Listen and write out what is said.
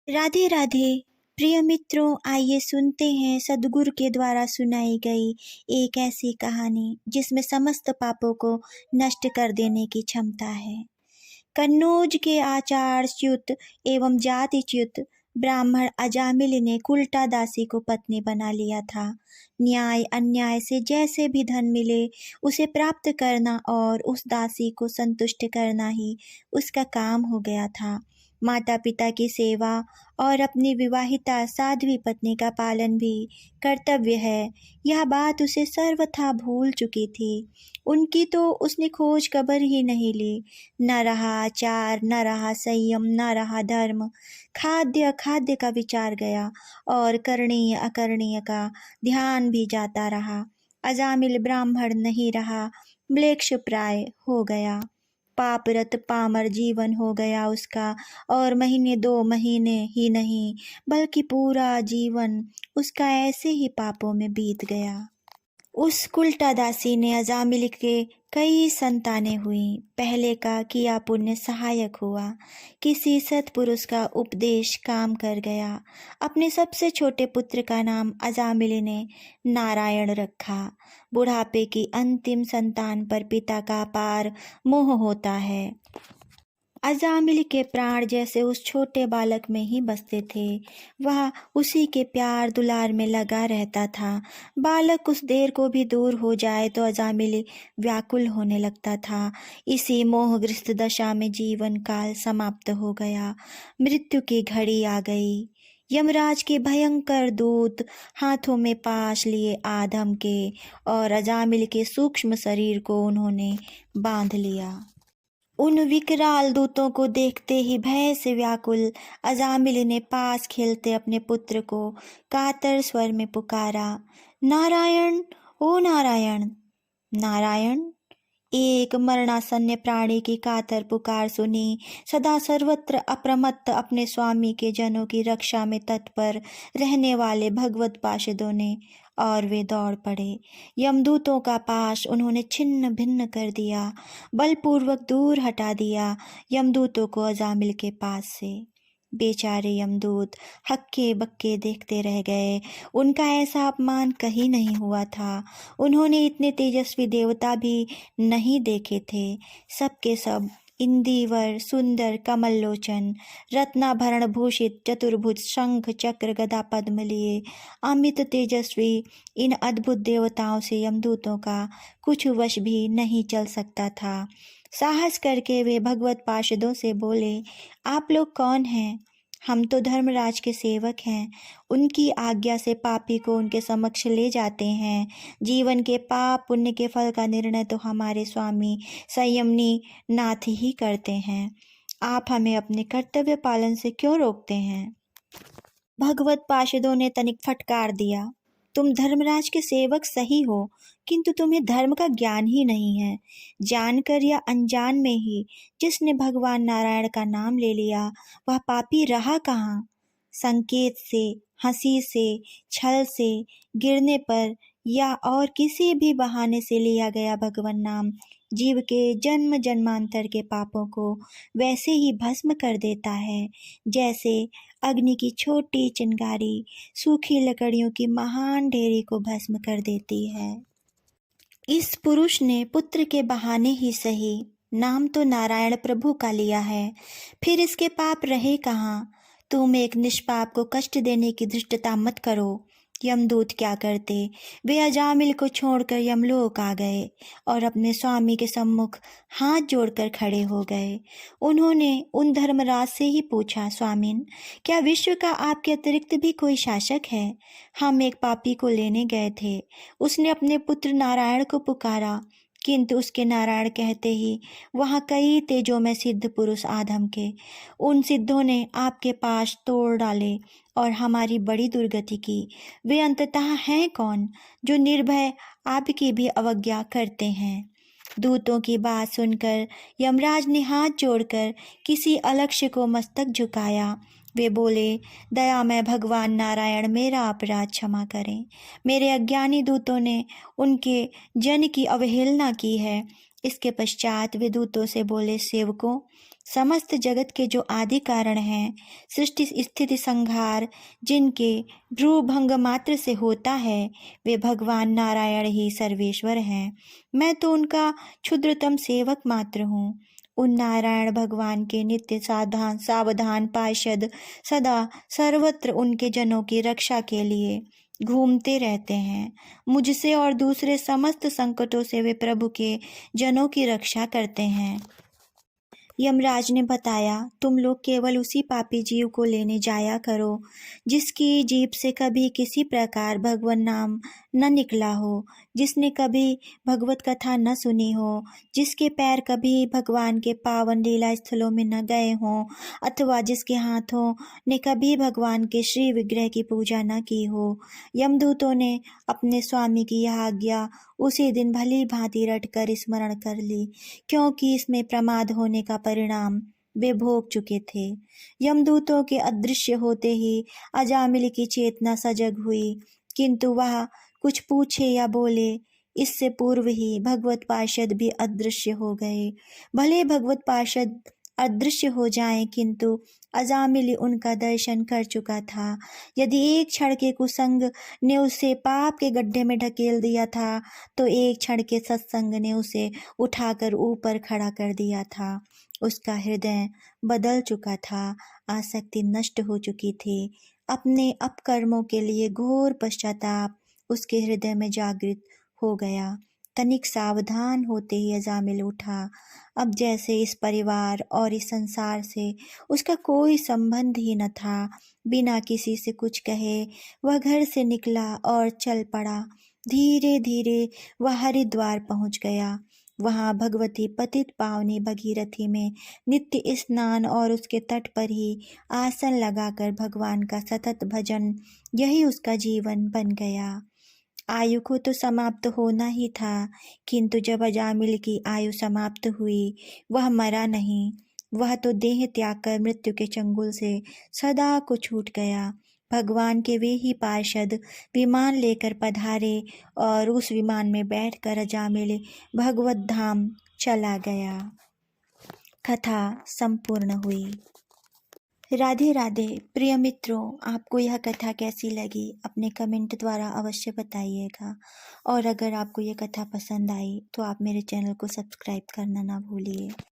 राधे राधे। प्रिय मित्रों, आइए सुनते हैं सद्गुरु के द्वारा सुनाई गई एक ऐसी कहानी जिसमें समस्त पापों को नष्ट कर देने की क्षमता है। कन्नौज के आचार्यच्युत एवं जातिच्युत ब्राह्मण अजामिल ने कुल्टा दासी को पत्नी बना लिया था। न्याय अन्याय से जैसे भी धन मिले उसे प्राप्त करना और उस दासी को संतुष्ट करना ही उसका काम हो गया था। माता पिता की सेवा और अपनी विवाहिता साध्वी पत्नी का पालन भी कर्तव्य है, यह बात उसे सर्वथा भूल चुकी थी। उनकी तो उसने खोज खबर ही नहीं ली। न रहा आचार, न रहा संयम, न रहा धर्म। खाद्य अखाद्य का विचार गया और करणीय अकरणीय का ध्यान भी जाता रहा। अजामिल ब्राह्मण नहीं रहा, म्लेच्छ प्राय हो गया। पापरत पामर जीवन हो गया उसका, और महीने 2 महीने ही नहीं बल्कि पूरा जीवन उसका ऐसे ही पापों में बीत गया। उस कुल्टा दासी ने अजामिल के कई संतानें हुई। पहले का किया पुण्य सहायक हुआ। किसी सत्पुरुष का उपदेश काम कर गया। अपने सबसे छोटे पुत्र का नाम अजामिल ने नारायण रखा। बुढ़ापे की अंतिम संतान पर पिता का अपार मोह होता है। अजामिल के प्राण जैसे उस छोटे बालक में ही बसते थे। वह उसी के प्यार दुलार में लगा रहता था। बालक कुछ देर को भी दूर हो जाए तो अजामिल व्याकुल होने लगता था। इसी मोहग्रस्त दशा में जीवन काल समाप्त हो गया। मृत्यु की घड़ी आ गई। यमराज के भयंकर दूत हाथों में पाश लिए आदम के और अजामिल के सूक्ष्म शरीर को उन्होंने बांध लिया। उन विकराल दूतों को देखते ही भय से व्याकुल अजामिल ने पास खेलते अपने पुत्र को कातर स्वर में पुकारा, नारायण, ओ नारायण। नारायण। एक मरणासन्न प्राणी की कातर पुकार सुनी। सदा सर्वत्र अप्रमत्त अपने स्वामी के जनों की रक्षा में तत्पर रहने वाले भगवत पार्षदों ने और वे दौड़ पड़े। यमदूतों का पाश उन्होंने छिन्न भिन्न कर दिया, बलपूर्वक दूर हटा दिया यमदूतों को अजामिल के पास से। बेचारे यमदूत हक्के बक्के देखते रह गए। उनका ऐसा अपमान कहीं नहीं हुआ था। उन्होंने इतने तेजस्वी देवता भी नहीं देखे थे। सबके सब इंदिवर, सुंदर, कमललोचन, रत्नाभरण भूषित, चतुर्भुज, शंख चक्र गदा पद्म लिए अमित तेजस्वी इन अद्भुत देवताओं से यमदूतों का कुछ वश भी नहीं चल सकता था। साहस करके वे भगवत पार्षदों से बोले, आप लोग कौन हैं? हम तो धर्मराज के सेवक हैं। उनकी आज्ञा से पापी को उनके समक्ष ले जाते हैं। जीवन के पाप पुण्य के फल का निर्णय तो हमारे स्वामी संयमनी नाथ ही करते हैं। आप हमें अपने कर्तव्य पालन से क्यों रोकते हैं? भगवत पार्षदों ने तनिक फटकार दिया, तुम धर्मराज के सेवक सही हो, किंतु तुम्हें धर्म का ज्ञान ही नहीं है। जानकर या अनजान में ही जिसने भगवान नारायण का नाम ले लिया वह पापी रहा कहाँ? संकेत से, हंसी से, छल से, गिरने पर या और किसी भी बहाने से लिया गया भगवान नाम जीव के जन्म जन्मांतर के पापों को वैसे ही भस्म कर देता है जैसे अग्नि की छोटी चिंगारी सूखी लकड़ियों की महान ढेरी को भस्म कर देती है। इस पुरुष ने पुत्र के बहाने ही सही नाम तो नारायण प्रभु का लिया है, फिर इसके पाप रहे कहाँ? तुम एक निष्पाप को कष्ट देने की धृष्टता मत करो। यमदूत क्या करते? वे अजामिल को छोड़कर यमलोक आ गए और अपने स्वामी के सम्मुख हाथ जोड़कर खड़े हो गए। उन्होंने उन धर्मराज से ही पूछा, स्वामिन, क्या विश्व का आपके अतिरिक्त भी कोई शासक है? हम एक पापी को लेने गए थे। उसने अपने पुत्र नारायण को पुकारा, किंतु उसके नारायण कहते ही वहाँ कई तेजों में सिद्ध पुरुष आधम के उन सिद्धों ने आपके पास तोड़ डाले और हमारी बड़ी दुर्गति की। वे अंततः हैं कौन जो निर्भय आपकी भी अवज्ञा करते हैं? दूतों की बात सुनकर यमराज ने हाथ जोड़कर किसी अलक्ष्य को मस्तक झुकाया। वे बोले, दयामय भगवान नारायण, मेरा अपराध क्षमा करें। मेरे अज्ञानी दूतों ने उनके जन की अवहेलना की है। इसके पश्चात वे दूतों से बोले, सेवकों, समस्त जगत के जो आदि कारण हैं, सृष्टि स्थिति संहार जिनके भ्रूभंग मात्र से होता है, वे भगवान नारायण ही सर्वेश्वर हैं। मैं तो उनका क्षुद्रतम सेवक मात्र हूँ। उन नारायण भगवान के नित्य सावधान सावधान पार्षद सदा सर्वत्र उनके जनों की रक्षा के लिए घूमते रहते हैं। मुझसे और दूसरे समस्त संकटों से वे प्रभु के जनों की रक्षा करते हैं। यमराज ने बताया, तुम लोग केवल उसी पापी जीव को लेने जाया करो जिसकी जीभ से कभी किसी प्रकार भगवान नाम न निकला हो, जिसने कभी भगवत कथा न सुनी हो, जिसके पैर कभी भगवान के पावन लीला स्थलों में न गए हों, अथवा जिसके हाथों ने कभी भगवान के श्री विग्रह की पूजा न की हो। यमदूतों ने अपने स्वामी की यह आज्ञा उसी दिन भली भांति रटकर स्मरण कर ली, क्योंकि इसमें प्रमाद होने का परिणाम वे भोग चुके थे। यमदूतों के अदृश्य होते ही अजामिल की चेतना सजग हुई, किंतु वह कुछ पूछे या बोले इससे पूर्व ही भगवत पार्षद भी अदृश्य हो गए। भले भगवत पार्षद अदृश्य हो जाएं, किंतु अजामिल उनका दर्शन कर चुका था। यदि एक क्षण के कुसंग ने उसे पाप के गड्ढे में ढकेल दिया था, तो एक क्षण के सत्संग ने उसे उठाकर ऊपर खड़ा कर दिया था। उसका हृदय बदल चुका था, आसक्ति नष्ट हो चुकी थी। अपने अपकर्मों के लिए घोर पश्चाताप उसके हृदय में जागृत हो गया। तनिक सावधान होते ही अजामिल उठा। अब जैसे इस परिवार और इस संसार से उसका कोई संबंध ही न था। बिना किसी से कुछ कहे वह घर से निकला और चल पड़ा। धीरे धीरे वह हरिद्वार पहुंच गया। वहां भगवती पतित पावनी भगीरथी में नित्य स्नान और उसके तट पर ही आसन लगाकर भगवान का सतत भजन, यही उसका जीवन बन गया। आयु को तो समाप्त होना ही था, किंतु जब अजामिल की आयु समाप्त हुई, वह मरा नहीं। वह तो देह त्याग कर मृत्यु के चंगुल से सदा को छूट गया। भगवान के वे ही पार्षद विमान लेकर पधारे और उस विमान में बैठकर अजामिल भगवत धाम चला गया। कथा संपूर्ण हुई। राधे राधे। प्रिय मित्रों, आपको यह कथा कैसी लगी अपने कमेंट द्वारा अवश्य बताइएगा। और अगर आपको यह कथा पसंद आई तो आप मेरे चैनल को सब्सक्राइब करना ना भूलिए।